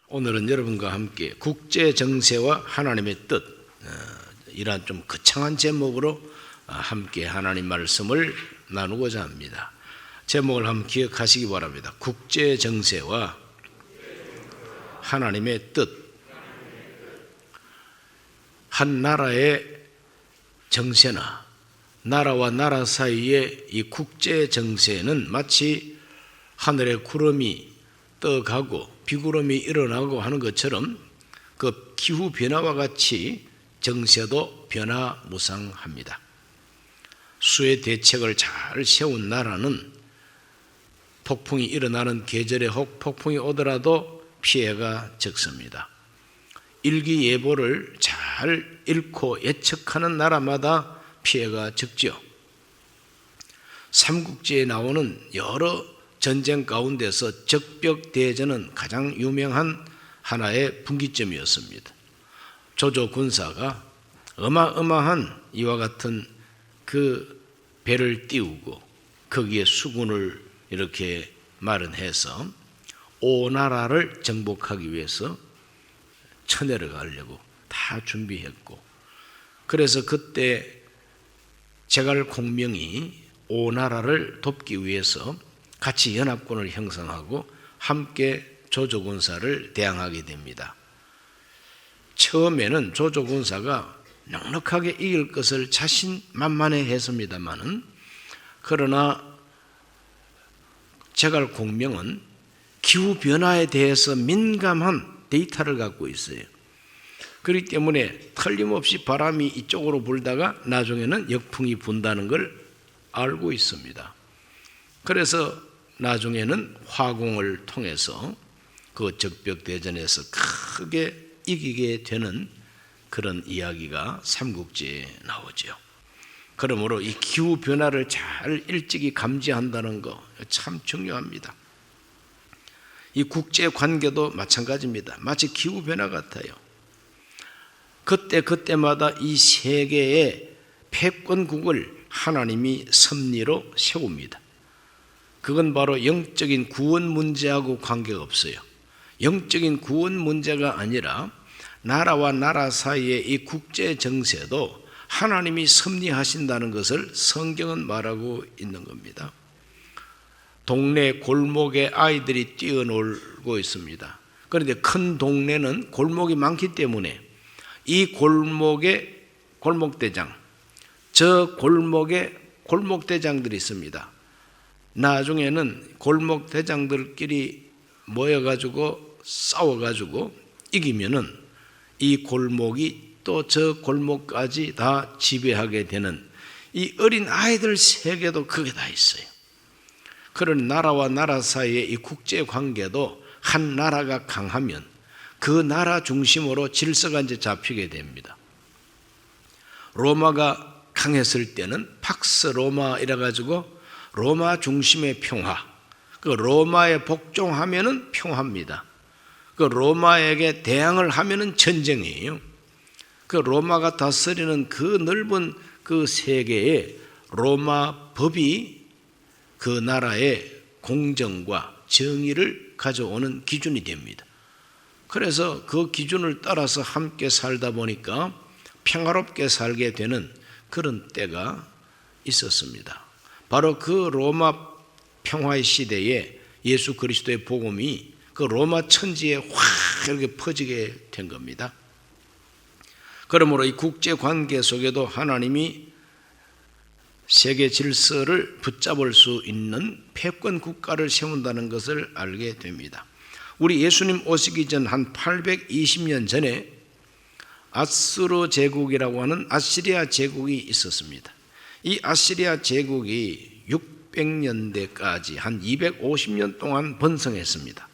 오늘은 여러분과 함께 국제 정세와 하나님의 뜻, 이러한 좀 거창한 제목으로 함께 하나님 말씀을 나누고자 합니다. 제목을 한번 기억하시기 바랍니다. 국제 정세와 하나님의 뜻. 한 나라의 정세나 나라와 나라 사이의 이 국제 정세는 마치 하늘의 구름이 떠가고 비구름이 일어나고 하는 것처럼 그 기후 변화와 같이 정세도 변화무쌍합니다. 수의 대책을 잘 세운 나라는 폭풍이 일어나는 계절에 혹 폭풍이 오더라도 피해가 적습니다. 일기예보를 잘 읽고 예측하는 나라마다 피해가 적죠. 삼국지에 나오는 여러 전쟁 가운데서 적벽대전은 가장 유명한 하나의 분기점이었습니다. 조조 군사가 어마어마한 이와 같은 그 배를 띄우고 거기에 수군을 이렇게 마련해서 오나라를 정복하기 위해서 쳐내려가려고 다 준비했고, 그래서 그때 제갈공명이 오나라를 돕기 위해서 같이 연합군을 형성하고 함께 조조군사를 대항하게 됩니다. 처음에는 조조군사가 넉넉하게 이길 것을 자신만만해 했습니다마는, 그러나 제갈공명은 기후변화에 대해서 민감한 데이터를 갖고 있어요. 그렇기 때문에 틀림없이 바람이 이쪽으로 불다가 나중에는 역풍이 분다는 걸 알고 있습니다. 그래서 나중에는 화공을 통해서 그 적벽대전에서 크게 이기게 되는 그런 이야기가 삼국지에 나오죠. 그러므로 이 기후변화를 잘 일찍이 감지한다는 거 참 중요합니다. 이 국제관계도 마찬가지입니다. 마치 기후변화 같아요. 그때마다 이 세계의 패권국을 하나님이 섭리로 세웁니다. 그건 바로 영적인 구원 문제하고 관계가 없어요. 영적인 구원 문제가 아니라 나라와 나라 사이의 이 국제 정세도 하나님이 섭리하신다는 것을 성경은 말하고 있는 겁니다. 동네 골목에 아이들이 뛰어놀고 있습니다. 그런데 큰 동네는 골목이 많기 때문에 이 골목에 골목대장, 저 골목에 골목대장들이 있습니다. 나중에는 골목대장들끼리 모여가지고 싸워가지고 이기면은 이 골목이 또 저 골목까지 다 지배하게 되는 이 어린 아이들 세계도 그게 다 있어요. 그런 나라와 나라 사이의 이 국제관계도 한 나라가 강하면 그 나라 중심으로 질서가 이제 잡히게 됩니다. 로마가 강했을 때는 팍스 로마 이래가지고 로마 중심의 평화, 그 로마에 복종하면은 평화입니다. 그 로마에게 대항을 하면은 전쟁이에요. 그 로마가 다스리는 그 넓은 그 세계에 로마 법이 그 나라의 공정과 정의를 가져오는 기준이 됩니다. 그래서 그 기준을 따라서 함께 살다 보니까 평화롭게 살게 되는 그런 때가 있었습니다. 바로 그 로마 평화의 시대에 예수 그리스도의 복음이 그 로마 천지에 확 이렇게 퍼지게 된 겁니다. 그러므로 이 국제 관계 속에도 하나님이 세계 질서를 붙잡을 수 있는 패권 국가를 세운다는 것을 알게 됩니다. 우리 예수님 오시기 전 한 820년 전에 아수르 제국이라고 하는 아시리아 제국이 있었습니다. 이 아시리아 제국이 600년대까지 한 250년 동안 번성했습니다.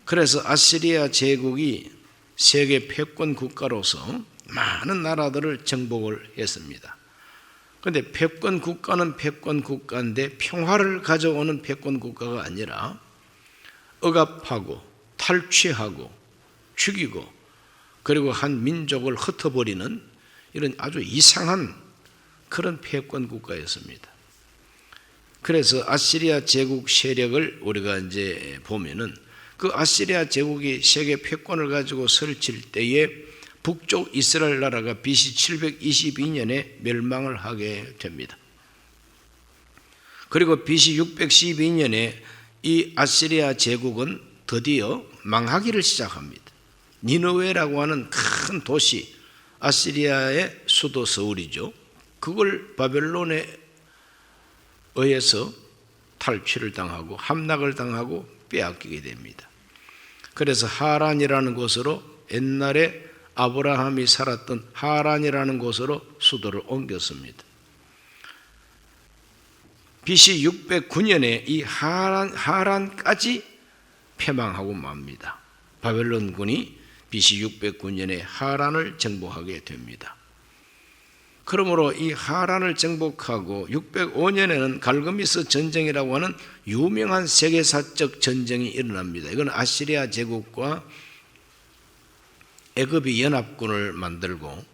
그래서 아시리아 제국이 세계 패권 국가로서 많은 나라들을 정복을 했습니다. 그런데 패권 국가는 패권 국가인데 평화를 가져오는 패권 국가가 아니라 억압하고 탈취하고 죽이고 그리고 한 민족을 흩어버리는 이런 아주 이상한 그런 패권 국가였습니다. 그래서 아시리아 제국 세력을 우리가 이제 보면은 그 아시리아 제국이 세계 패권을 가지고 설칠 때에 북쪽 이스라엘 나라가 BC 722년에 멸망을 하게 됩니다. 그리고 BC 612년에 이 아시리아 제국은 드디어 망하기를 시작합니다. 니느웨라고 하는 큰 도시, 아시리아의 수도 서울이죠. 그걸 바벨론에 의해서 탈취를 당하고 함락을 당하고 빼앗기게 됩니다. 그래서 하란이라는 곳으로, 옛날에 아브라함이 살았던 하란이라는 곳으로 수도를 옮겼습니다. BC 609년에 이 하란까지 패망하고 맙니다. 바벨론군이 BC 609년에 하란을 정복하게 됩니다. 그러므로 이 하란을 정복하고 605년에는 갈그미스 전쟁이라고 하는 유명한 세계사적 전쟁이 일어납니다. 이건 아시리아 제국과 애굽이 연합군을 만들고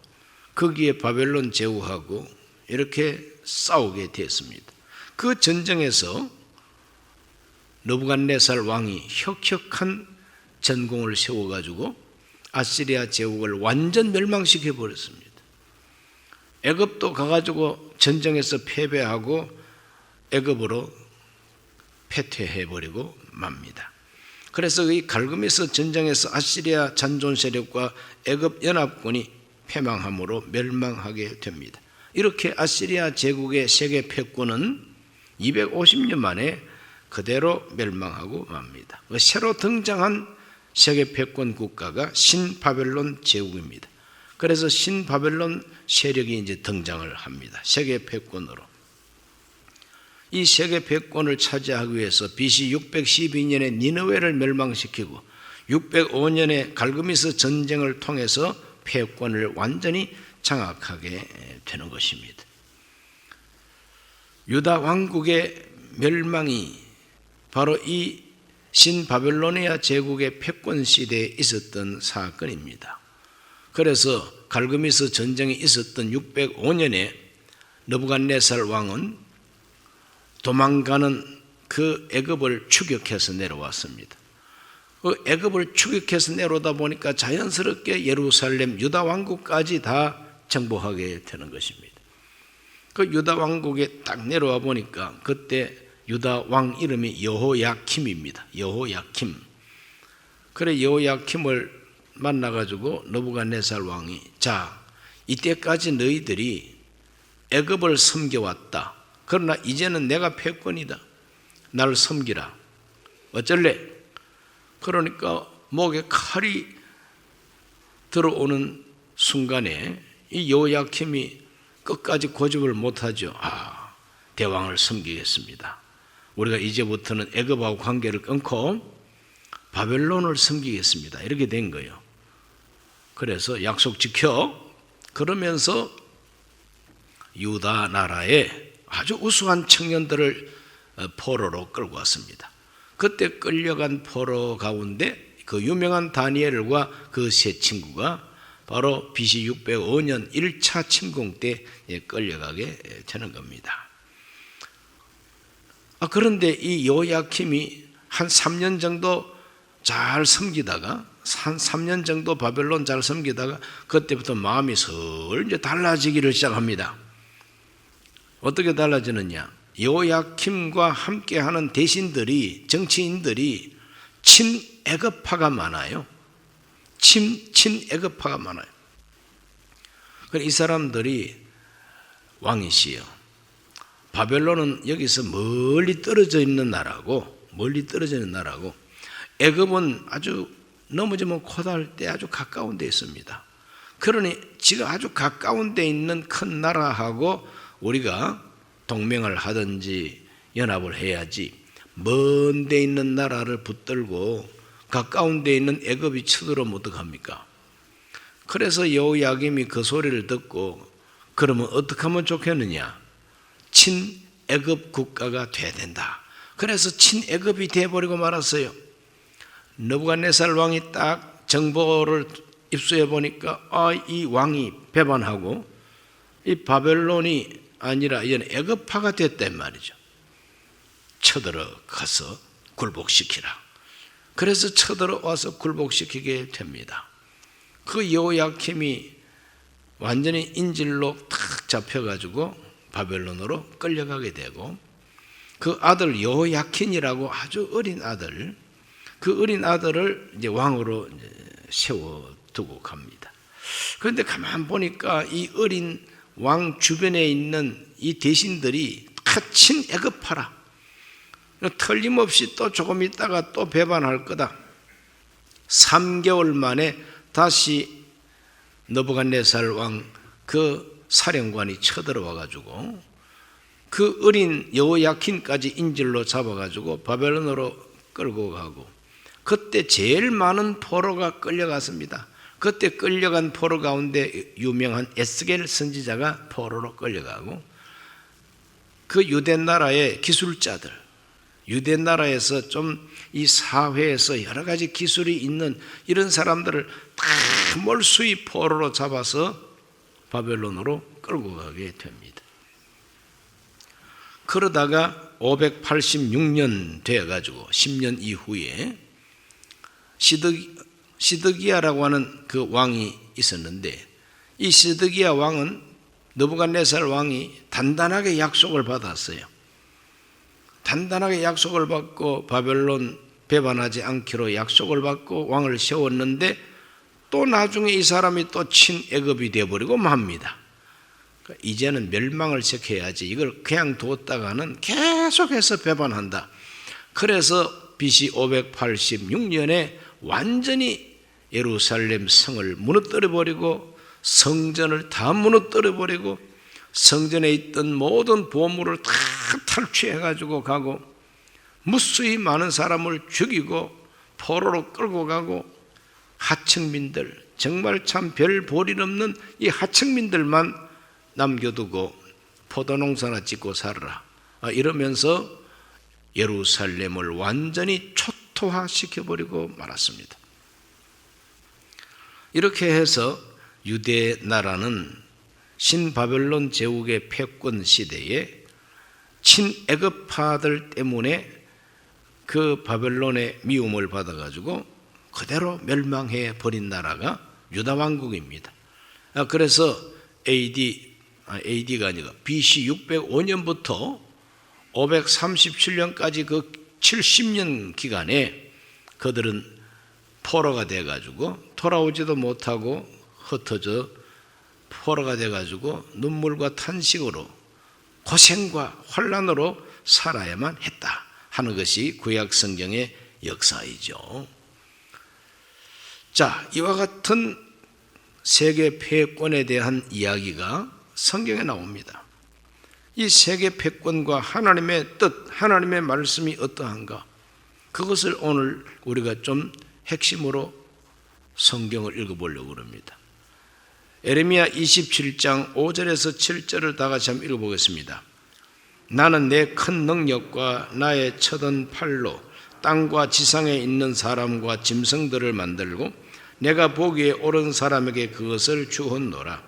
거기에 바벨론 제후하고 이렇게 싸우게 되었습니다. 그 전쟁에서 느부갓네살 왕이 혁혁한 전공을 세워가지고 아시리아 제국을 완전 멸망시켜 버렸습니다. 애굽도 가가지고 전쟁에서 패배하고 애굽으로 패퇴해버리고 맙니다. 그래서 이 갈그미스 전쟁에서 아시리아 잔존 세력과 애굽 연합군이 패망함으로 멸망하게 됩니다. 이렇게 아시리아 제국의 세계 패권은 250년 만에 그대로 멸망하고 맙니다. 새로 등장한 세계 패권 국가가 신바벨론 제국입니다. 그래서 신바벨론 세력이 이제 등장을 합니다. 세계 패권으로. 이 세계 패권을 차지하기 위해서 BC 612년에 니느웨를 멸망시키고 605년에 갈그미스 전쟁을 통해서 패권을 완전히 장악하게 되는 것입니다. 유다 왕국의 멸망이 바로 이 신바벨로니아 제국의 패권 시대에 있었던 사건입니다. 그래서 갈그미스 전쟁이 있었던 605년에 느부갓네살 왕은 도망가는 그 애굽을 추격해서 내려왔습니다. 그 애굽을 추격해서 내려오다 보니까 자연스럽게 예루살렘 유다 왕국까지 다 정복하게 되는 것입니다. 그 유다 왕국에 딱 내려와 보니까 그때 유다 왕 이름이 여호야킴입니다. 여호야킴. 그래 여호야킴을 만나가지고 느부갓네살 왕이 자 이때까지 너희들이 애굽을 섬겨왔다. 그러나 이제는 내가 패권이다. 나를 섬기라. 어쩔래? 그러니까 목에 칼이 들어오는 순간에 이 여호야킴이 끝까지 고집을 못하죠. 대왕을 섬기겠습니다. 우리가 이제부터는 애굽하고 관계를 끊고 바벨론을 섬기겠습니다. 이렇게 된 거예요. 그래서 약속 지켜. 그러면서 유다 나라에 아주 우수한 청년들을 포로로 끌고 왔습니다. 그때 끌려간 포로 가운데 그 유명한 다니엘과 그 세 친구가 바로 BC 605년 1차 침공 때 끌려가게 되는 겁니다. 그런데 이 여호야킴이 한 3년 정도 잘 섬기다가 한 3년 정도 바벨론 잘 섬기다가 그때부터 마음이 슬 이제 달라지기를 시작합니다. 어떻게 달라지느냐? 여호야킴과 함께하는 대신들이 정치인들이 친애굽파가 많아요. 친애굽파가 많아요. 이 사람들이 왕이시여. 바벨론은 여기서 멀리 떨어져 있는 나라고 애굽은 아주 넘어지면 코다할 때 아주 가까운 데 있습니다. 그러니 지금 아주 가까운 데 있는 큰 나라하고 우리가 동맹을 하든지 연합을 해야지 먼 데 있는 나라를 붙들고 가까운 데 있는 애굽이 쳐들어오면 어떡합니까? 그래서 여호야김이 그 소리를 듣고 그러면 어떻게 하면 좋겠느냐? 친애굽 국가가 돼야 된다. 그래서 친애굽이 돼버리고 말았어요. 느부갓네살 왕이 딱 정보를 입수해 보니까 이 왕이 배반하고 이 바벨론이 아니라 이제는 애굽파가 됐단 말이죠. 쳐들어가서 굴복시키라. 그래서 쳐들어와서 굴복시키게 됩니다. 그 여호야킴이 완전히 인질로 탁 잡혀가지고 바벨론으로 끌려가게 되고, 그 아들 여호야킨이라고 아주 어린 아들, 그 어린 아들을 이제 왕으로 세워두고 갑니다. 그런데 가만 보니까 이 어린 왕 주변에 있는 이 대신들이 다 친애급하라, 틀림없이 또 조금 있다가 또 배반할 거다. 3개월 만에 다시 느부갓네살 왕 그 사령관이 쳐들어와 가지고 그 어린 여호야킨까지 인질로 잡아가지고 바벨론으로 끌고 가고, 그때 제일 많은 포로가 끌려갔습니다. 그때 끌려간 포로 가운데 유명한 에스겔 선지자가 포로로 끌려가고, 그 유대 나라의 기술자들, 유대 나라에서 좀 이 사회에서 여러 가지 기술이 있는 이런 사람들을 다 몰수히 포로로 잡아서 바벨론으로 끌고 가게 됩니다. 그러다가 586년 되어가지고 10년 이후에 시드기야라고 하는 그 왕이 있었는데, 이 시드기야 왕은 느부갓네살 왕이 단단하게 약속을 받았어요. 단단하게 약속을 받고 바벨론 배반하지 않기로 약속을 받고 왕을 세웠는데, 또 나중에 이 사람이 또 친애급이 되어버리고 맙니다. 이제는 멸망을 시켜야지, 이걸 그냥 뒀다가는 계속해서 배반한다. 그래서 BC 586년에 완전히 예루살렘 성을 무너뜨려버리고 성전을 다 무너뜨려버리고 성전에 있던 모든 보물을 다 탈취해가지고 가고, 무수히 많은 사람을 죽이고 포로로 끌고 가고, 하층민들, 정말 참 별 볼일 없는 이 하층민들만 남겨두고 포도농사나 짓고 살아라 이러면서 예루살렘을 완전히 초토화시켜버리고 말았습니다. 이렇게 해서 유대 나라는 신바벨론 제국의 패권 시대에 친애급파들 때문에 그 바벨론의 미움을 받아가지고 그대로 멸망해 버린 나라가 유다 왕국입니다. 그래서 AD가 아니고 BC 605년부터 537년까지 그 70년 기간에 그들은 포로가 돼가지고 돌아오지도 못하고 흩어져 포로가 돼가지고 눈물과 탄식으로 고생과 환난으로 살아야만 했다 하는 것이 구약 성경의 역사이죠. 자, 이와 같은 세계 패권에 대한 이야기가 성경에 나옵니다. 이 세계 패권과 하나님의 뜻, 하나님의 말씀이 어떠한가, 그것을 오늘 우리가 좀 핵심으로 성경을 읽어보려고 합니다. 에레미야 27장 5절에서 7절을 다 같이 한번 읽어보겠습니다. 나는 내 큰 능력과 나의 쳐든 팔로 땅과 지상에 있는 사람과 짐승들을 만들고 내가 보기에 옳은 사람에게 그것을 주었노라.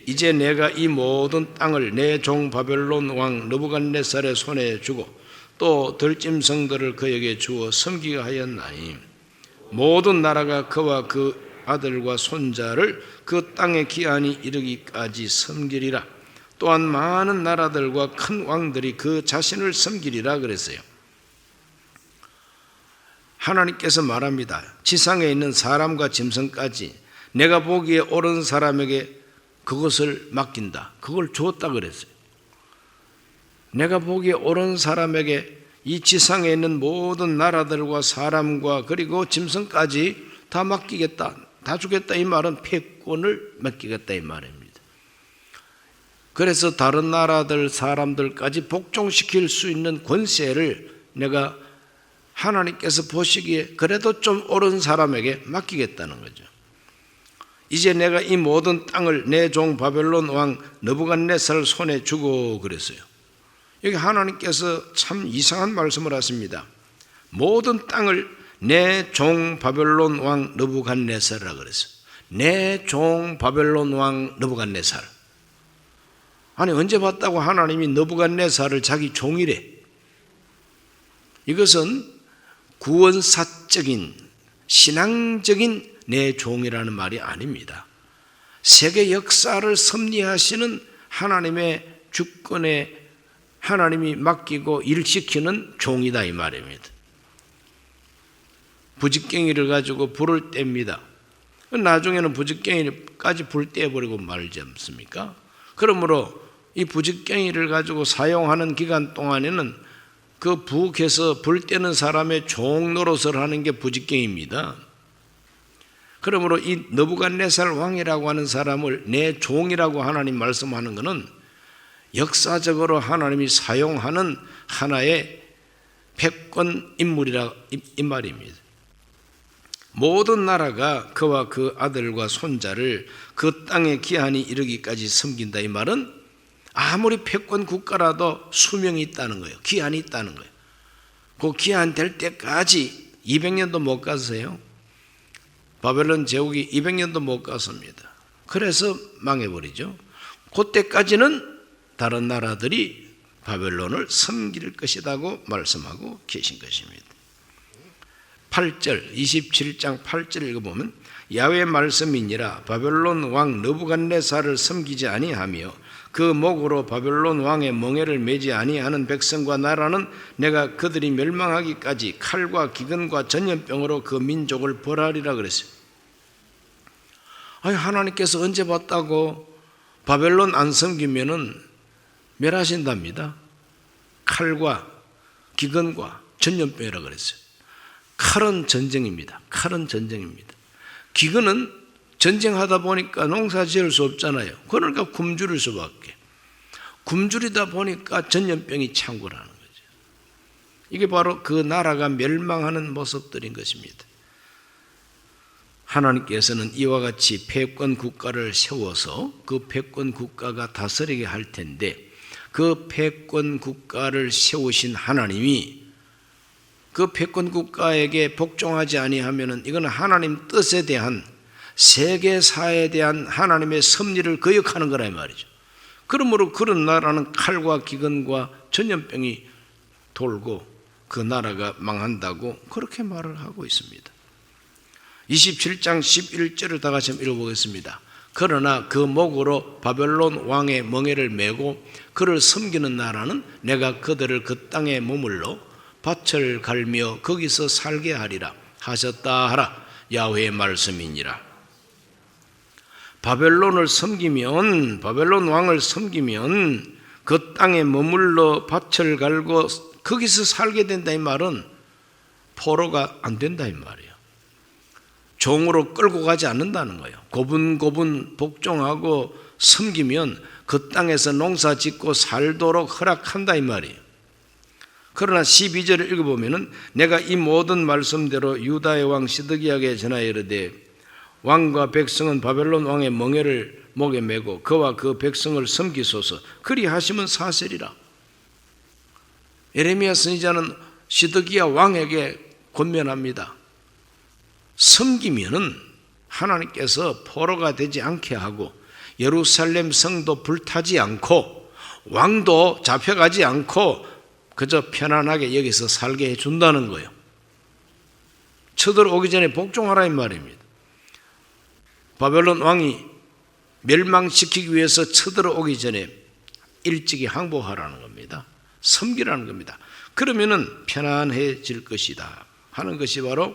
이제 내가 이 모든 땅을 내 종 바벨론 왕 느부갓네살의 손에 주고 또 들짐승들을 그에게 주어 섬기게 하였나니 모든 나라가 그와 그 아들과 손자를 그 땅의 기한이 이르기까지 섬기리라. 또한 많은 나라들과 큰 왕들이 그 자신을 섬기리라 그랬어요. 하나님께서 말합니다. 지상에 있는 사람과 짐승까지 내가 보기에 옳은 사람에게 그것을 맡긴다. 그걸 주었다 그랬어요. 내가 보기에 옳은 사람에게 이 지상에 있는 모든 나라들과 사람과 그리고 짐승까지 다 맡기겠다, 다 주겠다. 이 말은 패권을 맡기겠다 이 말입니다. 그래서 다른 나라들 사람들까지 복종시킬 수 있는 권세를 내가 하나님께서 보시기에 그래도 좀 옳은 사람에게 맡기겠다는 거죠. 이제 내가 이 모든 땅을 내 종 바벨론 왕 느부갓네살 손에 주고 그랬어요. 여기 하나님께서 참 이상한 말씀을 하십니다. 모든 땅을 내 종 바벨론 왕 느부갓네살이라 그랬어요. 내 종 바벨론 왕 느부갓네살. 아니 언제 봤다고 하나님이 느부갓네살을 자기 종이래. 이것은 구원사적인 신앙적인 내 종이라는 말이 아닙니다. 세계 역사를 섭리하시는 하나님의 주권에 하나님이 맡기고 일시키는 종이다 이 말입니다. 부직갱이를 가지고 불을 뗍니다. 나중에는 부직갱이까지 불 떼버리고 말지 않습니까? 그러므로 이 부직갱이를 가지고 사용하는 기간 동안에는 그 부엌에서 불 떼는 사람의 종 노릇을 하는 게 부직갱이입니다. 그러므로 이 느부갓네살 왕이라고 하는 사람을 내 종이라고 하나님 말씀하는 것은 역사적으로 하나님이 사용하는 하나의 패권 인물이라 이 말입니다. 모든 나라가 그와 그 아들과 손자를 그 땅에 기한이 이르기까지 섬긴다 이 말은 아무리 패권 국가라도 수명이 있다는 거예요. 기한이 있다는 거예요. 그 기한 될 때까지 200년도 못 갔어요. 바벨론 제국이 200년도 못 갔습니다. 그래서 망해버리죠. 그때까지는 다른 나라들이 바벨론을 섬길 것이라고 말씀하고 계신 것입니다. 8절 27장 8절 읽어보면 야훼의 말씀이니라 바벨론 왕 느부갓네살을 섬기지 아니하며 그 목으로 바벨론 왕의 멍에를 매지 아니하는 백성과 나라는 내가 그들이 멸망하기까지 칼과 기근과 전염병으로 그 민족을 벌하리라 그랬어요. 아니, 하나님께서 언제 봤다고 바벨론 안 섬기면은 멸하신답니다. 칼과 기근과 전염병이라 그랬어요. 칼은 전쟁입니다. 칼은 전쟁입니다. 기근은 전쟁하다 보니까 농사 지을 수 없잖아요. 그러니까 굶주릴 수밖에. 굶주리다 보니까 전염병이 창궐하는 거죠. 이게 바로 그 나라가 멸망하는 모습들인 것입니다. 하나님께서는 이와 같이 패권 국가를 세워서 그 패권 국가가 다스리게 할 텐데 그 패권 국가를 세우신 하나님이 그 패권 국가에게 복종하지 아니하면은 이건 하나님 뜻에 대한 세계사에 대한 하나님의 섭리를 거역하는 거라 이 말이죠. 그러므로 그런 나라는 칼과 기근과 전염병이 돌고 그 나라가 망한다고 그렇게 말을 하고 있습니다. 27장 11절을 다 같이 한번 읽어보겠습니다. 그러나 그 목으로 바벨론 왕의 멍에를 메고 그를 섬기는 나라는 내가 그들을 그 땅에 머물러 밭을 갈며 거기서 살게 하리라 하셨다 하라 야훼의 말씀이니라. 바벨론을 섬기면 바벨론 왕을 섬기면 그 땅에 머물러 밭을 갈고 거기서 살게 된다 이 말은 포로가 안 된다 이 말이에요. 종으로 끌고 가지 않는다는 거예요. 고분고분 복종하고 섬기면 그 땅에서 농사 짓고 살도록 허락한다 이 말이에요. 그러나 12절을 읽어보면 내가 이 모든 말씀대로 유다의 왕 시드기야에게 전하여 이르되 왕과 백성은 바벨론 왕의 멍에를 목에 메고 그와 그 백성을 섬기소서 그리하시면 사셀이라. 예레미야 선지자는 시드기야 왕에게 권면합니다. 섬기면은 하나님께서 포로가 되지 않게 하고 예루살렘 성도 불타지 않고 왕도 잡혀가지 않고 그저 편안하게 여기서 살게 해준다는 거예요. 쳐들어오기 전에 복종하라 이 말입니다. 바벨론 왕이 멸망시키기 위해서 쳐들어오기 전에 일찍이 항복하라는 겁니다. 섬기라는 겁니다. 그러면은 편안해질 것이다 하는 것이 바로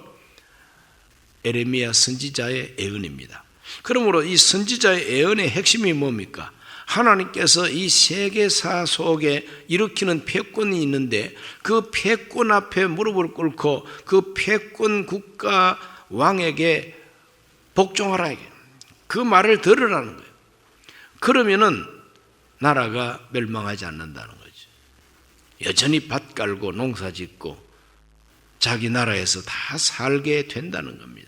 예레미야 선지자의 예언입니다. 그러므로 이 선지자의 예언의 핵심이 뭡니까? 하나님께서 이 세계사 속에 일으키는 패권이 있는데 그 패권 앞에 무릎을 꿇고 그 패권 국가 왕에게 복종하라 그 말을 들으라는 거예요. 그러면은 나라가 멸망하지 않는다는 거죠. 여전히 밭 깔고 농사 짓고 자기 나라에서 다 살게 된다는 겁니다.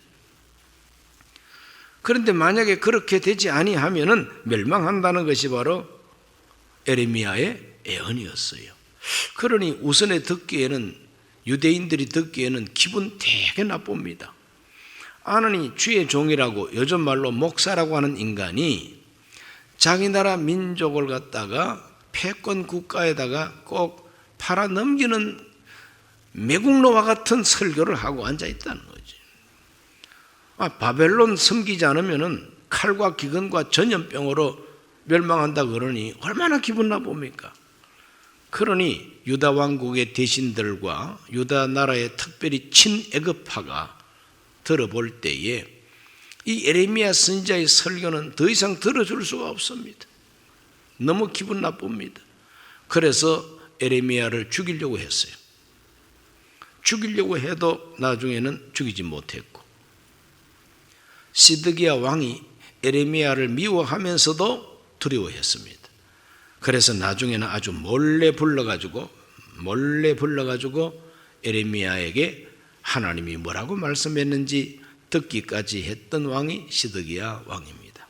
그런데 만약에 그렇게 되지 아니하면은 멸망한다는 것이 바로 예레미야의 예언이었어요. 그러니 우선에 듣기에는 유대인들이 듣기에는 기분 되게 나쁩니다. 아니 주의 종이라고 요즘 말로 목사라고 하는 인간이 자기 나라 민족을 갖다가 패권 국가에다가 꼭 팔아 넘기는 매국노와 같은 설교를 하고 앉아 있다는 거지. 바벨론 섬기지 않으면은 칼과 기근과 전염병으로 멸망한다 그러니 얼마나 기분 나쁩니까? 그러니 유다 왕국의 대신들과 유다 나라의 특별히 친애굽파가 들어볼 때에 이 예레미야 선지자의 설교는 더 이상 들어줄 수가 없습니다. 너무 기분 나쁩니다. 그래서 예레미야를 죽이려고 했어요. 죽이려고 해도 나중에는 죽이지 못했고, 시드기야 왕이 예레미야를 미워하면서도 두려워했습니다. 그래서 나중에는 아주 몰래 불러가지고 예레미야에게 하나님이 뭐라고 말씀했는지 듣기까지 했던 왕이 시드기야 왕입니다.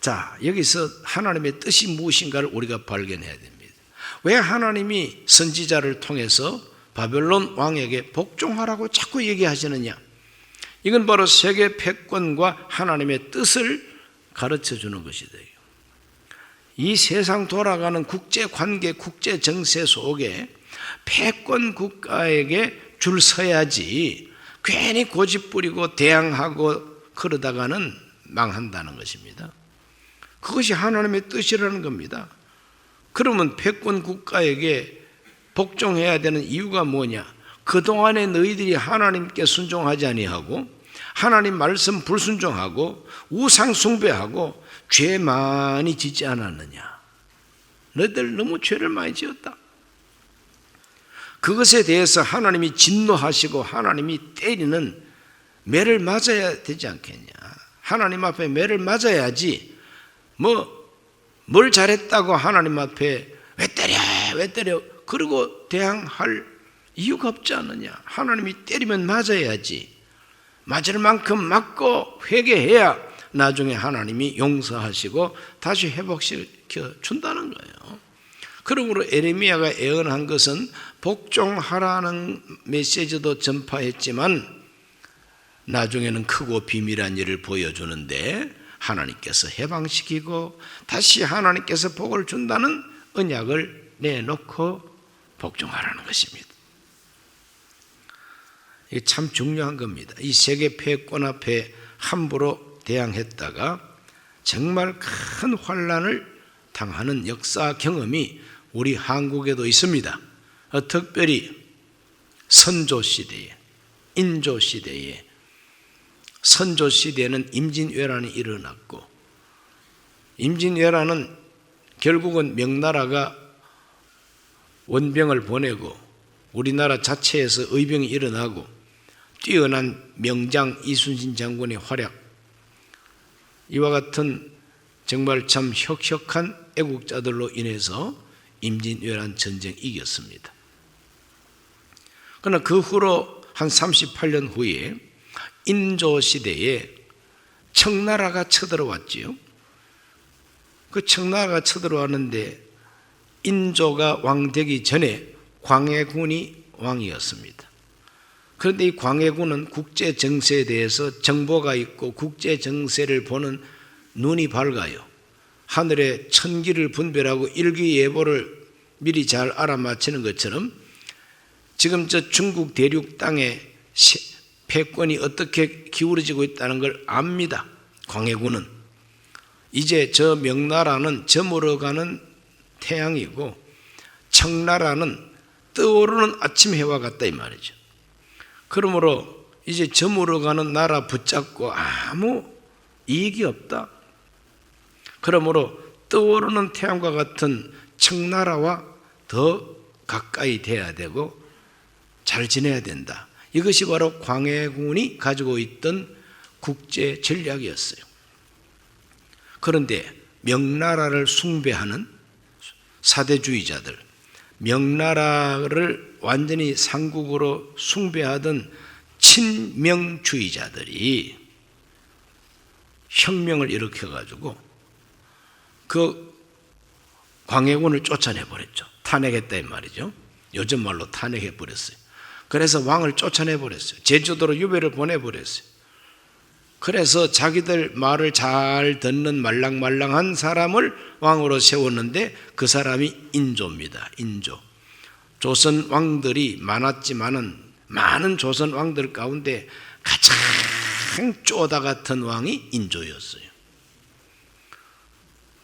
자, 여기서 하나님의 뜻이 무엇인가를 우리가 발견해야 됩니다. 왜 하나님이 선지자를 통해서 바벨론 왕에게 복종하라고 자꾸 얘기하시느냐? 이건 바로 세계 패권과 하나님의 뜻을 가르쳐 주는 것이다. 이 세상 돌아가는 국제관계, 국제정세 속에 패권 국가에게 줄 서야지 괜히 고집부리고 대항하고 그러다가는 망한다는 것입니다. 그것이 하나님의 뜻이라는 겁니다. 그러면 패권 국가에게 복종해야 되는 이유가 뭐냐? 그동안에 너희들이 하나님께 순종하지 아니하고 하나님 말씀 불순종하고 우상 숭배하고 죄 많이 짓지 않았느냐? 너희들 너무 죄를 많이 지었다. 그것에 대해서 하나님이 진노하시고 하나님이 때리는 매를 맞아야 되지 않겠냐? 하나님 앞에 매를 맞아야지 뭘 잘했다고 하나님 앞에 왜 때려 그러고 대항할 이유가 없지 않느냐? 하나님이 때리면 맞아야지. 맞을 만큼 맞고 회개해야 나중에 하나님이 용서하시고 다시 회복시켜 준다는 거예요. 그러므로 예레미야가 예언한 것은 복종하라는 메시지도 전파했지만 나중에는 크고 비밀한 일을 보여주는데 하나님께서 해방시키고 다시 하나님께서 복을 준다는 언약을 내놓고 복종하라는 것입니다. 이게 참 중요한 겁니다. 이 세계 패권 앞에 함부로 대항했다가 정말 큰 환난을 당하는 역사 경험이 우리 한국에도 있습니다. 특별히 선조시대에, 인조시대에, 선조시대에는 임진왜란이 일어났고, 임진왜란은 결국은 명나라가 원병을 보내고 우리나라 자체에서 의병이 일어나고 뛰어난 명장 이순신 장군의 활약, 이와 같은 정말 참 혁혁한 애국자들로 인해서 임진왜란 전쟁 이겼습니다. 그러나 그 후로 한 38년 후에 인조시대에 청나라가 쳐들어왔지요. 그 청나라가 쳐들어왔는데 인조가 왕되기 전에 광해군이 왕이었습니다. 그런데 이 광해군은 국제정세에 대해서 정보가 있고 국제정세를 보는 눈이 밝아요. 하늘에 천기를 분별하고 일기예보를 미리 잘 알아맞히는 것처럼 지금 저 중국 대륙 땅에 패권이 어떻게 기울어지고 있다는 걸 압니다. 광해군은 이제 저 명나라는 저물어가는 태양이고 청나라는 떠오르는 아침 해와 같다 이 말이죠. 그러므로 이제 저물어가는 나라 붙잡고 아무 이익이 없다. 그러므로 떠오르는 태양과 같은 청나라와 더 가까이 돼야 되고 잘 지내야 된다. 이것이 바로 광해군이 가지고 있던 국제 전략이었어요. 그런데 명나라를 숭배하는 사대주의자들, 명나라를 완전히 상국으로 숭배하던 친명주의자들이 혁명을 일으켜가지고 그 광해군을 쫓아내버렸죠. 탄핵했다 이 말이죠. 요즘 말로 탄핵해버렸어요. 그래서 왕을 쫓아내버렸어요. 제주도로 유배를 보내버렸어요. 그래서 자기들 말을 잘 듣는 말랑말랑한 사람을 왕으로 세웠는데 그 사람이 인조입니다. 인조. 조선 왕들이 많았지만은 많은 조선 왕들 가운데 가장 쪼다 같은 왕이 인조였어요.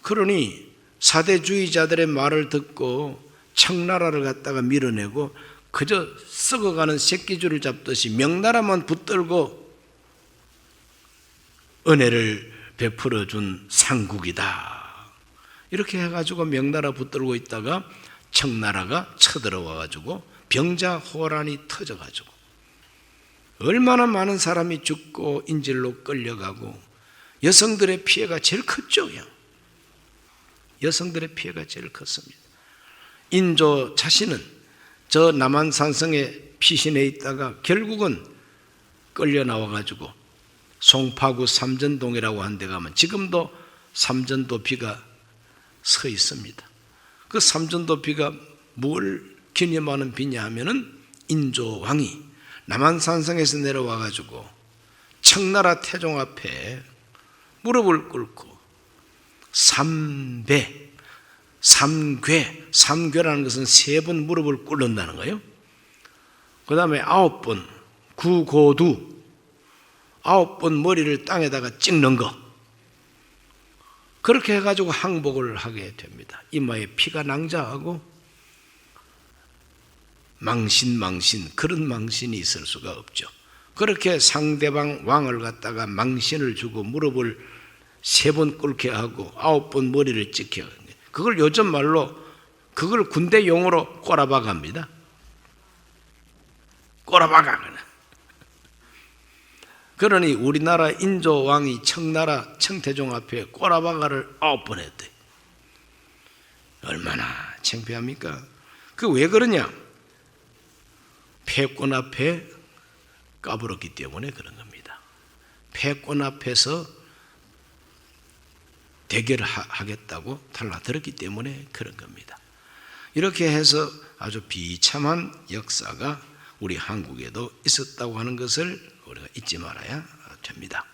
그러니 사대주의자들의 말을 듣고 청나라를 갖다가 밀어내고 그저 썩어가는 새끼줄을 잡듯이 명나라만 붙들고 은혜를 베풀어 준 상국이다. 이렇게 해가지고 명나라 붙들고 있다가 청나라가 쳐들어와가지고 병자호란이 터져가지고 얼마나 많은 사람이 죽고 인질로 끌려가고 여성들의 피해가 제일 컸죠. 여성들의 피해가 제일 컸습니다. 인조 자신은 저 남한산성에 피신해 있다가 결국은 끌려 나와가지고 송파구 삼전동이라고 하는 데 가면 지금도 삼전도피가 서 있습니다. 그 삼전도피가 뭘 기념하는 비냐 하면은 인조왕이 남한산성에서 내려와가지고 청나라 태종 앞에 무릎을 꿇고 삼괴라는 것은 3번 무릎을 꿇는다는 거예요. 그 다음에 9번 구고두 9번 머리를 땅에다가 찍는 거, 그렇게 해가지고 항복을 하게 됩니다. 이마에 피가 낭자하고 망신 그런 망신이 있을 수가 없죠. 그렇게 상대방 왕을 갖다가 망신을 주고 무릎을 3번 꿇게 하고 9번 머리를 찍게 하는 거예요. 그걸 요즘 말로 그걸 군대 용어로 꼬라박아입니다. 꼬라박아. 그러니 우리나라 인조 왕이 청나라 청태종 앞에 꼬라박아를 9번 했대. 얼마나 창피합니까? 그 왜 그러냐? 패권 앞에 까불었기 때문에 그런 겁니다. 패권 앞에서 대결하겠다고 달라들었기 때문에 그런 겁니다. 이렇게 해서 아주 비참한 역사가 우리 한국에도 있었다고 하는 것을 우리가 잊지 말아야 됩니다.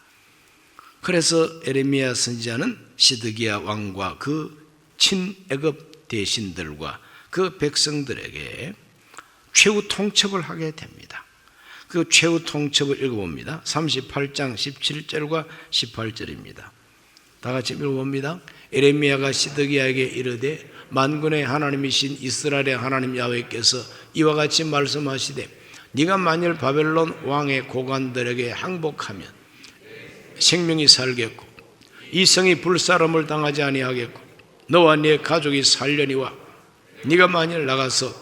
그래서 에레미야 선지자는 시드기야 왕과 그 친애굽 대신들과 그 백성들에게 최후 통첩을 하게 됩니다. 그 최후 통첩을 읽어봅니다. 38장 17절과 18절입니다. 다 같이 읽어봅니다. 에레미야가 시드기야에게 이르되 만군의 하나님이신 이스라엘의 하나님 야훼께서 이와 같이 말씀하시되 네가 만일 바벨론 왕의 고관들에게 항복하면 생명이 살겠고 이 성이 불사름을 당하지 아니하겠고 너와 네 가족이 살려니와 네가 만일 나가서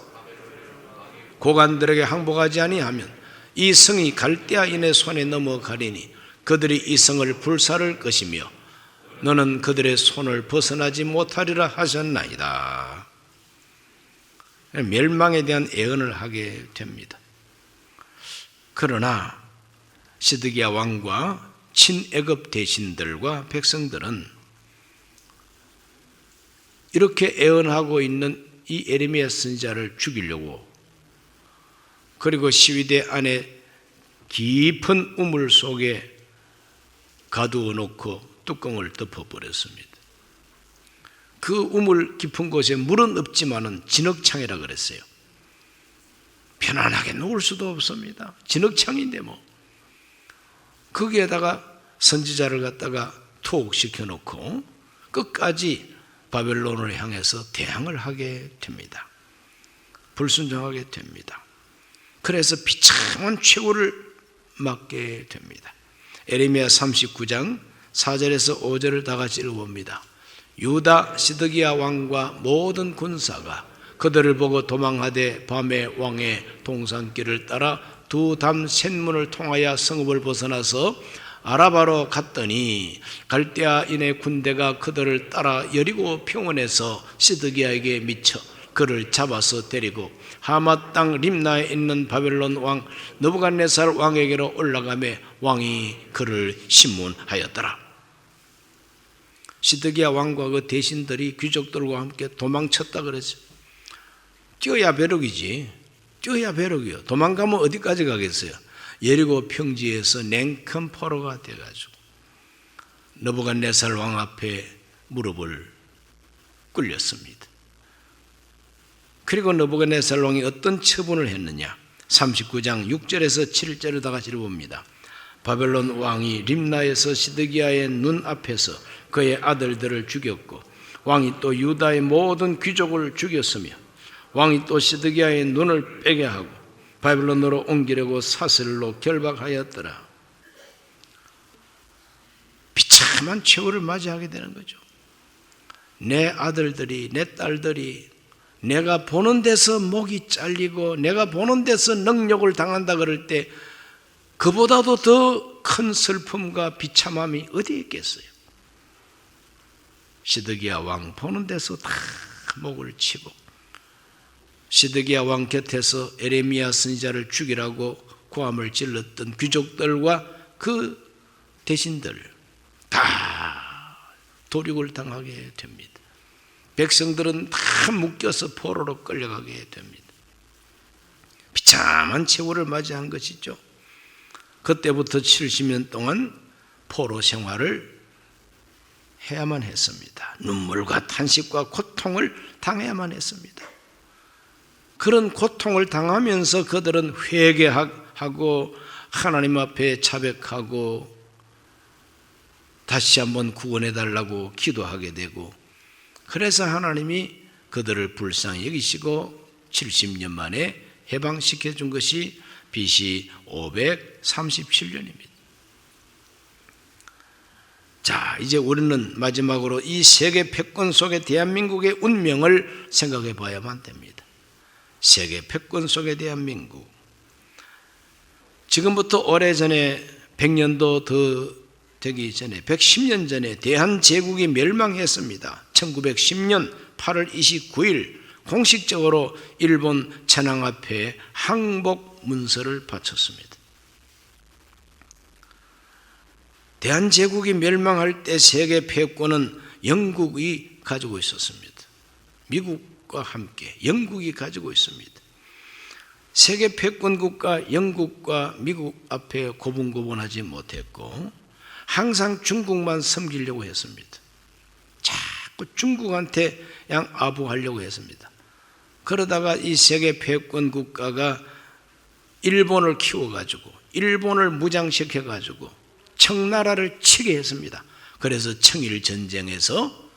고관들에게 항복하지 아니하면 이 성이 갈대아인의 손에 넘어가리니 그들이 이 성을 불사를 것이며 너는 그들의 손을 벗어나지 못하리라 하셨나이다. 멸망에 대한 예언을 하게 됩니다. 그러나 시드기야 왕과 친애굽 대신들과 백성들은 이렇게 예언하고 있는 이 에레미야 선지자를 죽이려고, 그리고 시위대 안에 깊은 우물 속에 가두어 놓고 뚜껑을 덮어버렸습니다. 그 우물 깊은 곳에 물은 없지만은 진흙창이라 그랬어요. 편안하게 누울 수도 없습니다. 진흙창인데 뭐. 거기에다가 선지자를 갖다가 투옥시켜 놓고 끝까지 바벨론을 향해서 대항을 하게 됩니다. 불순종하게 됩니다. 그래서 비참한 최후를 맞게 됩니다. 에레미야 39장 4절에서 5절을 다 같이 읽어봅니다. 유다 시드기야 왕과 모든 군사가 그들을 보고 도망하되 밤에 왕의 동산길을 따라 두 담 셋문을 통하여 성읍을 벗어나서 아라바로 갔더니 갈대아인의 군대가 그들을 따라 여리고 평원에서 시드기야에게 미쳐 그를 잡아서 데리고 하맛 땅 림나에 있는 바벨론 왕 느부갓네살 왕에게로 올라가매 왕이 그를 심문하였더라. 시드기야 왕과 그 대신들이 귀족들과 함께 도망쳤다 그랬어요. 뛰어야 벼룩이지. 뛰어야 벼룩이요. 도망가면 어디까지 가겠어요? 여리고 평지에서 냉큼 포로가 돼가지고 느부갓네살 왕 앞에 무릎을 꿇렸습니다. 그리고 느부갓네살 왕이 어떤 처분을 했느냐? 39장 6절에서 7절을 다 같이 읽어봅니다. 바벨론 왕이 림나에서 시드기야의 눈 앞에서 그의 아들들을 죽였고 왕이 또 유다의 모든 귀족을 죽였으며 왕이 또 시드기야의 눈을 빼게 하고 바벨론으로 옮기려고 사슬로 결박하였더라. 비참한 최후를 맞이하게 되는 거죠. 내 아들들이, 내 딸들이 내가 보는 데서 목이 잘리고 내가 보는 데서 능욕을 당한다 그럴 때 그보다도 더 큰 슬픔과 비참함이 어디에 있겠어요? 시드기야 왕 보는 데서 다 목을 치고 시드기야 왕 곁에서 에레미야 선지자를 죽이라고 고함을 질렀던 귀족들과 그 대신들 다 도륙을 당하게 됩니다. 백성들은 다 묶여서 포로로 끌려가게 됩니다. 비참한 최후를 맞이한 것이죠. 그때부터 70년 동안 포로 생활을 해야만 했습니다. 눈물과 탄식과 고통을 당해야만 했습니다. 그런 고통을 당하면서 그들은 회개하고 하나님 앞에 자백하고 다시 한번 구원해 달라고 기도하게 되고 그래서 하나님이 그들을 불쌍히 여기시고 70년 만에 해방시켜 준 것이 BC 537년입니다. 자, 이제 우리는 마지막으로 이 세계 패권 속의 대한민국의 운명을 생각해 봐야만 됩니다. 세계 패권 속의 대한민국. 지금부터 오래전에 100년도 더 되기 전에 110년 전에 대한제국이 멸망했습니다. 1910년 8월 29일 공식적으로 일본 천황 앞에 항복 문서를 바쳤습니다. 대한제국이 멸망할 때 세계 패권은 영국이 가지고 있었습니다. 미국과 함께 영국이 가지고 있습니다. 세계 패권 국가 영국과 미국 앞에 고분고분하지 못했고 항상 중국만 섬기려고 했습니다. 자꾸 중국한테 양아부하려고 했습니다. 그러다가 이 세계 패권 국가가 일본을 키워가지고 일본을 무장시켜가지고 청나라를 치게 했습니다. 그래서 청일전쟁에서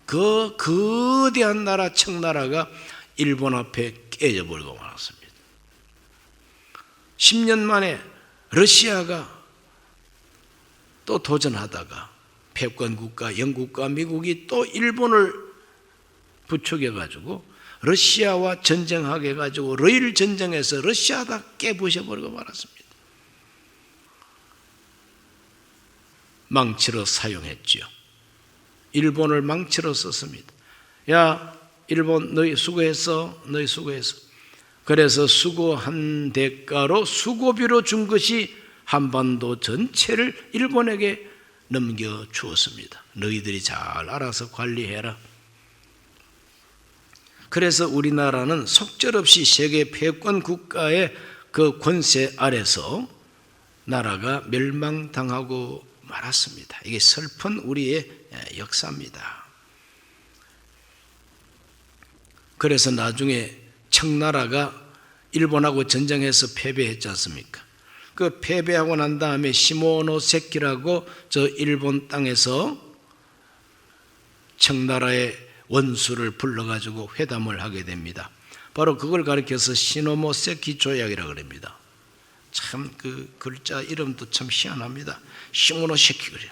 그 거대한 나라 청나라가 일본 앞에 깨져버리고 말았습니다. 10년 만에 러시아가 또 도전하다가 패권국가 영국과 미국이 또 일본을 부추겨가지고 러시아와 전쟁하게 해가지고 러일 전쟁에서 러시아 다 깨부셔버리고 말았습니다. 망치로 사용했지요. 일본을 망치로 썼습니다. 야 일본 너희 수고했어. 너희 수고했어. 그래서 수고한 대가로 수고비로 준 것이 한반도 전체를 일본에게 넘겨주었습니다. 너희들이 잘 알아서 관리해라. 그래서 우리나라는 속절없이 세계 패권 국가의 그 권세 아래서 나라가 멸망당하고 말았습니다. 이게 슬픈 우리의 역사입니다. 그래서 나중에 청나라가 일본하고 전쟁해서 패배했지 않습니까? 그 패배하고 난 다음에 시모노세키라고 저 일본 땅에서 청나라의 원수를 불러가지고 회담을 하게 됩니다. 바로 그걸 가리켜서 시모노세키 조약이라고 그럽니다. 참 그 글자 이름도 참 희한합니다. 시모노세키 그래요.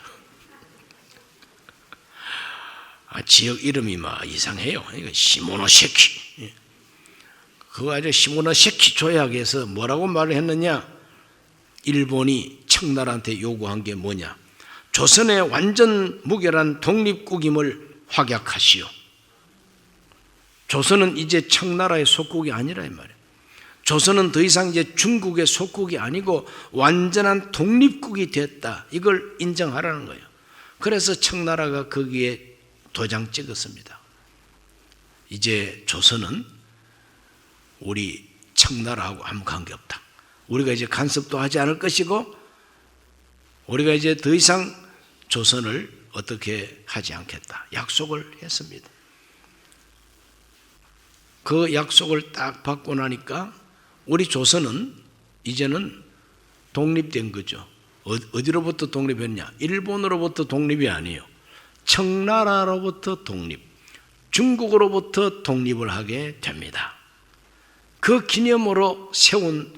지역 이름이 막 이상해요. 이거 시모노세키. 그거 아주 시모노세키 조약에서 뭐라고 말을 했느냐? 일본이 청나라한테 요구한 게 뭐냐? 조선의 완전 무결한 독립국임을 확약하시오. 조선은 이제 청나라의 속국이 아니라 이 말이에요. 조선은 더 이상 이제 중국의 속국이 아니고 완전한 독립국이 됐다. 이걸 인정하라는 거예요. 그래서 청나라가 거기에 도장 찍었습니다. 이제 조선은 우리 청나라하고 아무 관계없다. 우리가 이제 간섭도 하지 않을 것이고 우리가 이제 더 이상 조선을 어떻게 하지 않겠다. 약속을 했습니다. 그 약속을 딱 받고 나니까 우리 조선은 이제는 독립된 거죠. 어디로부터 독립했냐? 일본으로부터 독립이 아니에요. 청나라로부터 독립, 중국으로부터 독립을 하게 됩니다. 그 기념으로 세운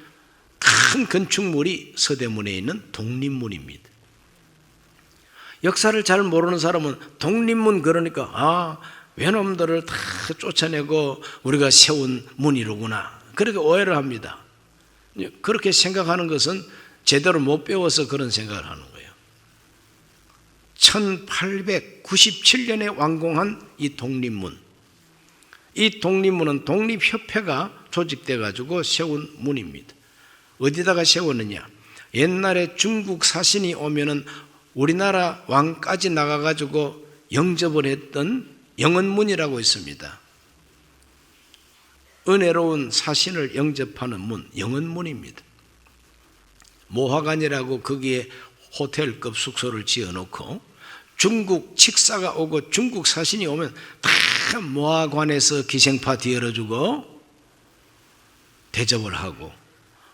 큰 건축물이 서대문에 있는 독립문입니다. 역사를 잘 모르는 사람은 독립문 그러니까 외놈들을 다 쫓아내고 우리가 세운 문이로구나, 그렇게 오해를 합니다. 그렇게 생각하는 것은 제대로 못 배워서 그런 생각을 하는 거예요. 1897년에 완공한 이 독립문, 이 독립문은 독립협회가 조직돼 가지고 세운 문입니다. 어디다가 세웠느냐? 옛날에 중국 사신이 오면은 우리나라 왕까지 나가 가지고 영접을 했던 영恩문이라고 있습니다. 은혜로운 사신을 영접하는 문, 영恩문입니다. 모화관이라고 거기에 호텔급 숙소를 지어놓고 중국 직사가 오고 중국 사신이 오면 다 모화관에서 기생 파티 열어주고 대접을 하고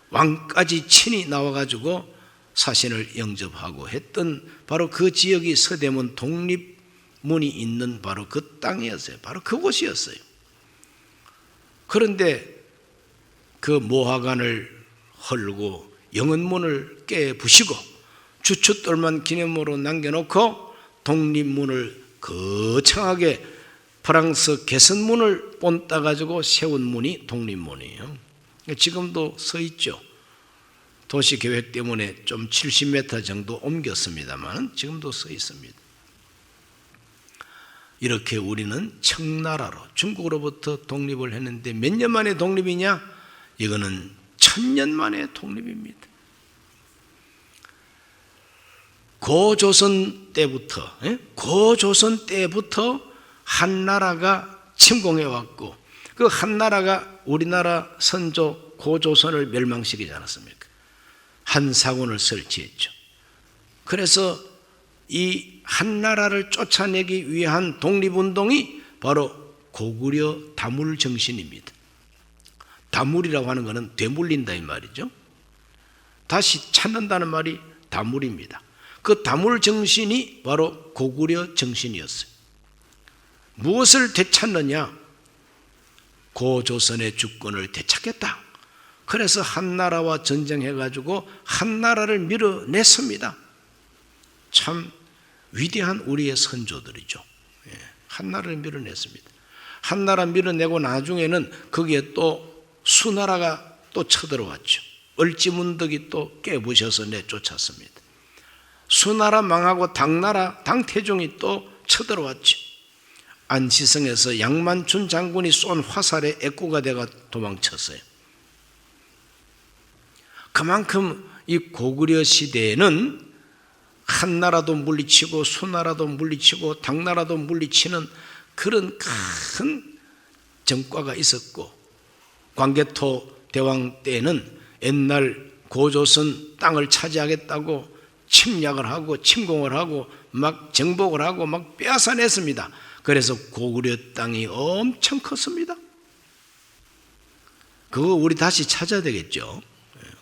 왕까지 친히 나와가지고 사신을 영접하고 했던 바로 그 지역이 서대문 독립문이 있는 바로 그 땅이었어요. 바로 그곳이었어요. 그런데 그 모화관을 헐고 영恩문을 깨부시고 주춧돌만 기념으로 남겨놓고 독립문을 거창하게 프랑스 개선문을 본따 가지고 세운 문이 독립문이에요. 지금도 서 있죠. 도시계획 때문에 좀 70m 정도 옮겼습니다만 지금도 서 있습니다. 이렇게 우리는 청나라로 중국으로부터 독립을 했는데 몇 년 만에 독립이냐? 이거는 1000년 만에 독립입니다. 고조선 때부터 한나라가 침공해 왔고 그 한나라가 우리나라 선조 고조선을 멸망시키지 않았습니까? 한사군을 설치했죠. 그래서 이 한나라를 쫓아내기 위한 독립운동이 바로 고구려 다물정신입니다. 다물이라고 하는 것은 되물린다 이 말이죠. 다시 찾는다는 말이 다물입니다. 그 다물정신이 바로 고구려 정신이었어요. 무엇을 되찾느냐? 고조선의 주권을 되찾겠다. 그래서 한나라와 전쟁해가지고 한나라를 밀어냈습니다. 참 위대한 우리의 선조들이죠. 한나라를 밀어냈습니다. 한나라 밀어내고 나중에는 거기에 또 수나라가 또 쳐들어왔죠. 을지문덕이 또 깨부셔서 내쫓았습니다. 수나라 망하고 당나라 당태종이 또 쳐들어왔죠. 안시성에서 양만춘 장군이 쏜 화살에 애꾸가 돼가 도망쳤어요. 그만큼 이 고구려 시대에는 한나라도 물리치고 수나라도 물리치고 당나라도 물리치는 그런 큰 정과가 있었고, 광개토 대왕 때는 옛날 고조선 땅을 차지하겠다고 침략을 하고 침공을 하고 막 정복을 하고 막 빼앗아냈습니다. 그래서 고구려 땅이 엄청 컸습니다. 그거 우리 다시 찾아야 되겠죠.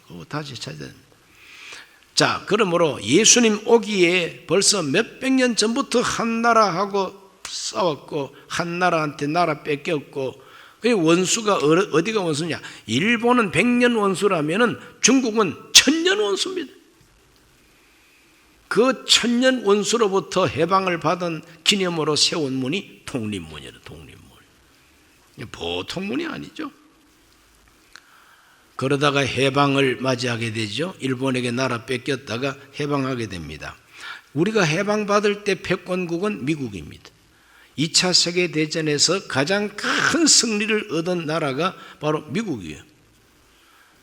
그거 다시 찾아야 됩니다. 자, 그러므로 예수님 오기에 벌써 몇백 년 전부터 한나라하고 싸웠고 한나라한테 나라 뺏겼고, 그 원수가 어디가 원수냐? 일본은 100년 원수라면은 중국은 1000년 원수입니다. 그 1000년 원수로부터 해방을 받은 기념으로 세운 문이 독립문이에요. 독립문. 보통 문이 아니죠. 그러다가 해방을 맞이하게 되죠. 일본에게 나라 뺏겼다가 해방하게 됩니다. 우리가 해방받을 때 패권국은 미국입니다. 2차 세계대전에서 가장 큰 승리를 얻은 나라가 바로 미국이에요.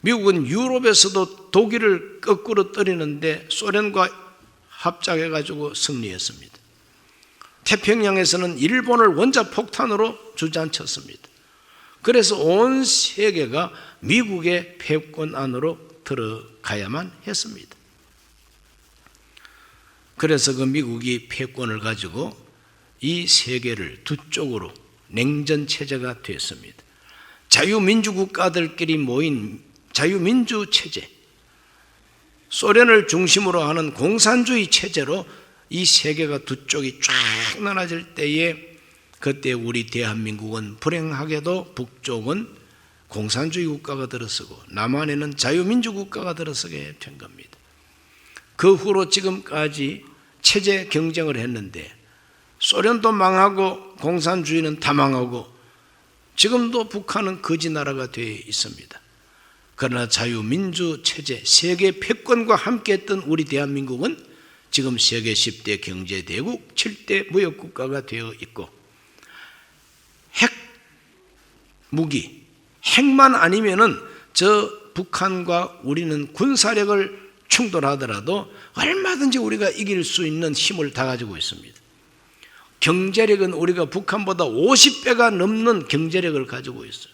미국은 유럽에서도 독일을 거꾸로 때리는데 소련과 합작해가지고 승리했습니다. 태평양에서는 일본을 원자폭탄으로 주저앉혔습니다. 그래서 온 세계가 미국의 패권 안으로 들어가야만 했습니다. 그래서 그 미국이 패권을 가지고 이 세계를 두 쪽으로 냉전 체제가 됐습니다. 자유민주 국가들끼리 모인 자유민주 체제, 소련을 중심으로 하는 공산주의 체제로 이 세계가 두 쪽이 쫙 나눠질 때에 그때 우리 대한민국은 불행하게도 북쪽은 공산주의 국가가 들어서고 남한에는 자유민주 국가가 들어서게 된 겁니다. 그 후로 지금까지 체제 경쟁을 했는데 소련도 망하고 공산주의는 다 망하고 지금도 북한은 거지 나라가 되어 있습니다. 그러나 자유민주 체제, 세계 패권과 함께했던 우리 대한민국은 지금 세계 10대 경제대국, 7대 무역국가가 되어 있고 핵, 무기, 핵만 아니면은 저 북한과 우리는 군사력을 충돌하더라도 얼마든지 우리가 이길 수 있는 힘을 다 가지고 있습니다. 경제력은 우리가 북한보다 50배가 넘는 경제력을 가지고 있어요.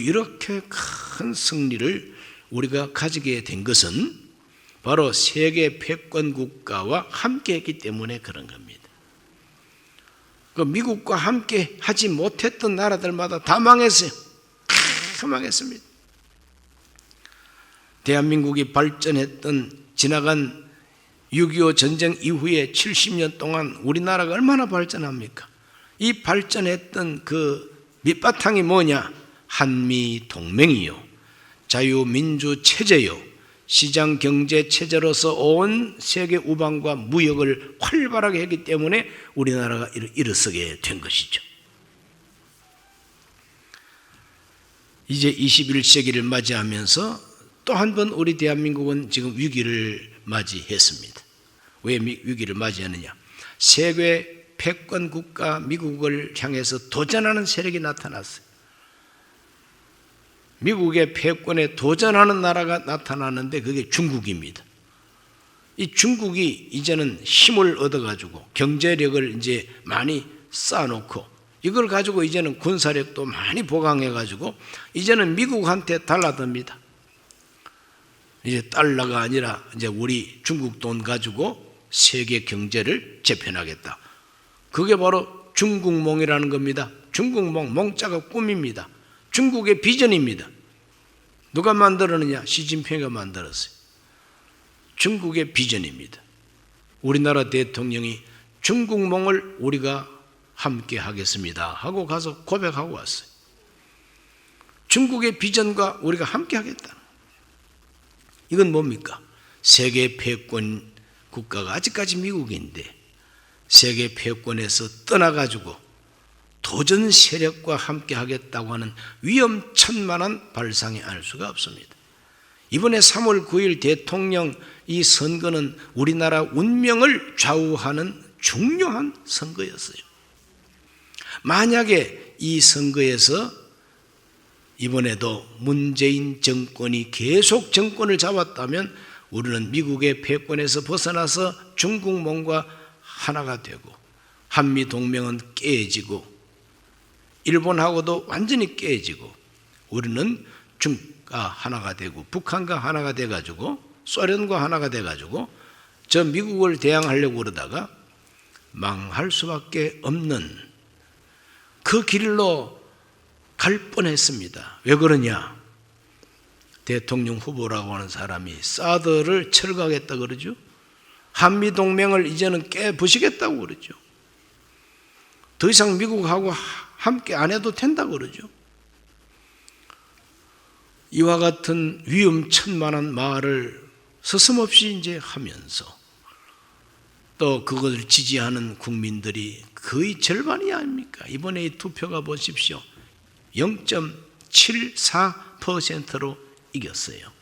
이렇게 큰 승리를 우리가 가지게 된 것은 바로 세계 패권 국가와 함께 했기 때문에 그런 겁니다. 미국과 함께 하지 못했던 나라들마다 다 망했어요. 다 망했습니다. 대한민국이 발전했던 지나간 6.25 전쟁 이후에 70년 동안 우리나라가 얼마나 발전합니까? 이 발전했던 그 밑바탕이 뭐냐? 한미동맹이요, 자유민주 체제요, 시장경제 체제로서 온 세계 우방과 무역을 활발하게 했기 때문에 우리나라가 일어서게 된 것이죠. 이제 21세기를 맞이하면서 또 한 번 우리 대한민국은 지금 위기를 맞이했습니다. 왜 위기를 맞이하느냐? 세계 패권 국가 미국을 향해서 도전하는 세력이 나타났어요. 미국의 패권에 도전하는 나라가 나타나는데 그게 중국입니다. 이 중국이 이제는 힘을 얻어가지고 경제력을 이제 많이 쌓아놓고 이걸 가지고 이제는 군사력도 많이 보강해가지고 이제는 미국한테 달라듭니다. 이제 달러가 아니라 이제 우리 중국 돈 가지고 세계 경제를 재편하겠다. 그게 바로 중국몽이라는 겁니다. 중국몽, 몽자가 꿈입니다. 중국의 비전입니다. 누가 만들었느냐? 시진핑이가 만들었어요. 중국의 비전입니다. 우리나라 대통령이 중국몽을 우리가 함께 하겠습니다 하고 가서 고백하고 왔어요. 중국의 비전과 우리가 함께 하겠다. 이건 뭡니까? 세계 패권 국가가 아직까지 미국인데 세계 패권에서 떠나가지고 도전 세력과 함께 하겠다고 하는 위험천만한 발상이 아닐 수가 없습니다. 이번에 3월 9일 대통령 이 선거는 우리나라 운명을 좌우하는 중요한 선거였어요. 만약에 이 선거에서 이번에도 문재인 정권이 계속 정권을 잡았다면 우리는 미국의 패권에서 벗어나서 중국몽과 하나가 되고 한미동맹은 깨지고 일본하고도 완전히 깨지고 우리는 중국과 하나가 되고 북한과 하나가 돼가지고 소련과 하나가 돼가지고 저 미국을 대항하려고 그러다가 망할 수밖에 없는 그 길로 갈 뻔했습니다. 왜 그러냐? 대통령 후보라고 하는 사람이 사드를 철거하겠다 그러죠. 한미동맹을 이제는 깨부시겠다고 그러죠. 더 이상 미국하고 함께 안 해도 된다고 그러죠. 이와 같은 위험천만한 말을 서슴없이 이제 하면서 또 그것을 지지하는 국민들이 거의 절반이 아닙니까? 이번에 이 투표가 보십시오. 0.74%로 이겼어요.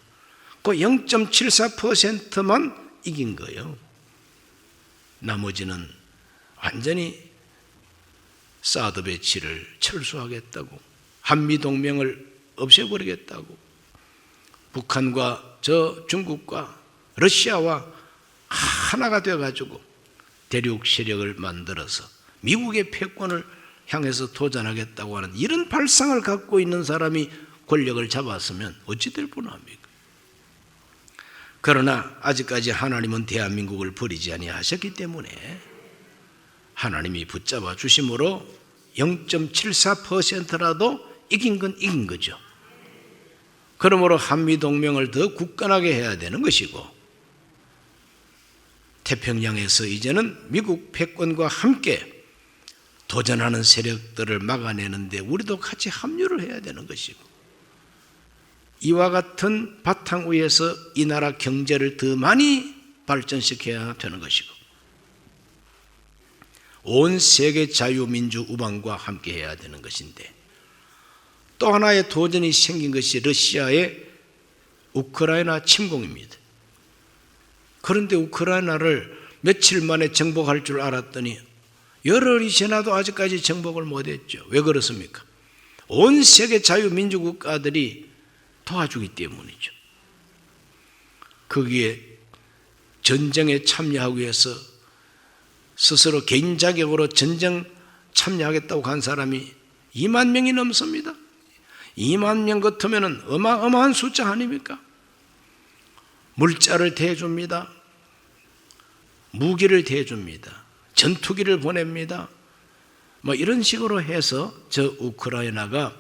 그 0.74%만 이긴 거예요. 나머지는 완전히 사드 배치를 철수하겠다고, 한미동맹을 없애버리겠다고, 북한과 저 중국과 러시아와 하나가 되어가지고 대륙 세력을 만들어서 미국의 패권을 향해서 도전하겠다고 하는 이런 발상을 갖고 있는 사람이 권력을 잡았으면 어찌 될 뻔합니까? 그러나 아직까지 하나님은 대한민국을 버리지 아니하셨기 때문에 하나님이 붙잡아 주심으로 0.74%라도 이긴 건 이긴 거죠. 그러므로 한미동맹을 더 굳건하게 해야 되는 것이고, 태평양에서 이제는 미국 패권과 함께 도전하는 세력들을 막아내는데 우리도 같이 합류를 해야 되는 것이고, 이와 같은 바탕 위에서 이 나라 경제를 더 많이 발전시켜야 되는 것이고, 온 세계 자유민주 우방과 함께 해야 되는 것인데, 또 하나의 도전이 생긴 것이 러시아의 우크라이나 침공입니다. 그런데 우크라이나를 며칠 만에 정복할 줄 알았더니 열흘이 지나도 아직까지 정복을 못했죠. 왜 그렇습니까? 온 세계 자유민주국가들이 도와주기 때문이죠. 거기에 전쟁에 참여하기 위해서 스스로 개인 자격으로 전쟁 참여하겠다고 한 사람이 2만 명이 넘습니다. 2만 명 같으면 어마어마한 숫자 아닙니까? 물자를 대줍니다. 무기를 대줍니다. 전투기를 보냅니다. 이런 식으로 해서 저 우크라이나가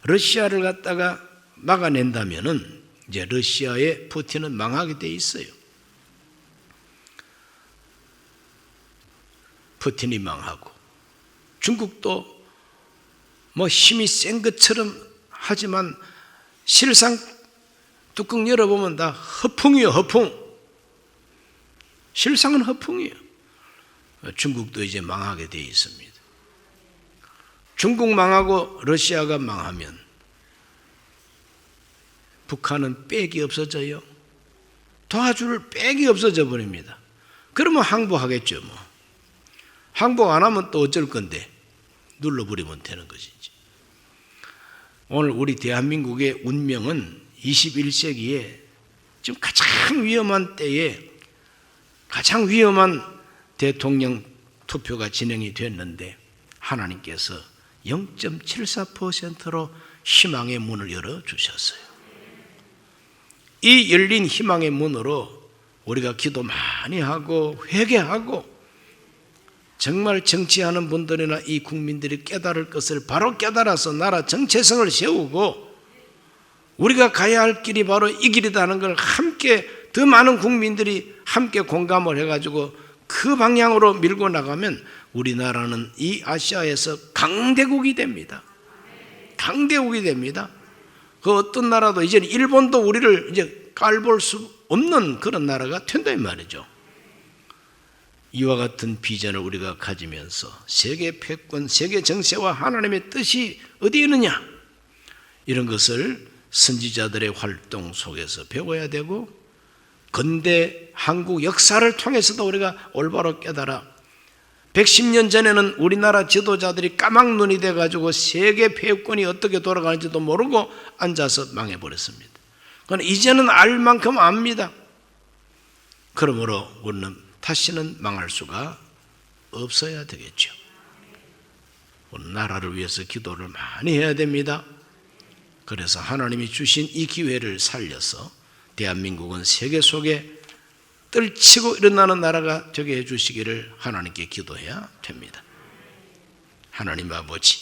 러시아를 갖다가 막아낸다면은 이제 러시아의 푸틴은 망하게 돼 있어요. 푸틴이 망하고, 중국도 힘이 센 것처럼 하지만 실상 뚜껑 열어보면 다 허풍이요, 허풍. 실상은 허풍이에요. 중국도 이제 망하게 돼 있습니다. 중국 망하고 러시아가 망하면 북한은 빽이 없어져요. 도와줄 빽이 없어져 버립니다. 그러면 항복하겠죠. 항복 안 하면 또 어쩔 건데 눌러버리면 되는 것이지. 오늘 우리 대한민국의 운명은 21세기에 지금 가장 위험한 때에 가장 위험한 대통령 투표가 진행이 됐는데 하나님께서 0.74%로 희망의 문을 열어주셨어요. 이 열린 희망의 문으로 우리가 기도 많이 하고 회개하고, 정말 정치하는 분들이나 이 국민들이 깨달을 것을 바로 깨달아서 나라 정체성을 세우고, 우리가 가야 할 길이 바로 이 길이라는 걸 함께 더 많은 국민들이 함께 공감을 해가지고 그 방향으로 밀고 나가면 우리나라는 이 아시아에서 강대국이 됩니다. 강대국이 됩니다. 그 어떤 나라도 이제 일본도 우리를 이제 깔볼 수 없는 그런 나라가 된다 이 말이죠. 이와 같은 비전을 우리가 가지면서 세계 패권, 세계 정세와 하나님의 뜻이 어디 있느냐, 이런 것을 선지자들의 활동 속에서 배워야 되고, 근대 한국 역사를 통해서도 우리가 올바로 깨달아 110년 전에는 우리나라 지도자들이 까막눈이 돼가지고 세계 패권이 어떻게 돌아가는지도 모르고 앉아서 망해버렸습니다. 그러나 이제는 알 만큼 압니다. 그러므로 우리는 다시는 망할 수가 없어야 되겠죠. 오늘 나라를 위해서 기도를 많이 해야 됩니다. 그래서 하나님이 주신 이 기회를 살려서 대한민국은 세계 속에 떨치고 일어나는 나라가 되게 해주시기를 하나님께 기도해야 됩니다. 하나님 아버지,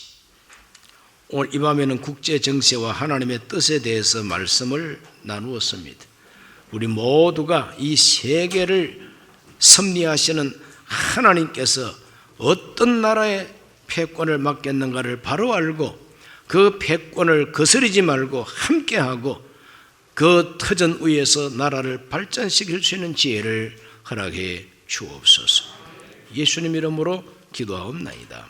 오늘 이 밤에는 국제 정세와 하나님의 뜻에 대해서 말씀을 나누었습니다. 우리 모두가 이 세계를 섭리하시는 하나님께서 어떤 나라의 패권을 맡겼는가를 바로 알고 그 패권을 거스르지 말고 함께하고 그 터전 위에서 나라를 발전시킬 수 있는 지혜를 허락해 주옵소서. 예수님 이름으로 기도하옵나이다.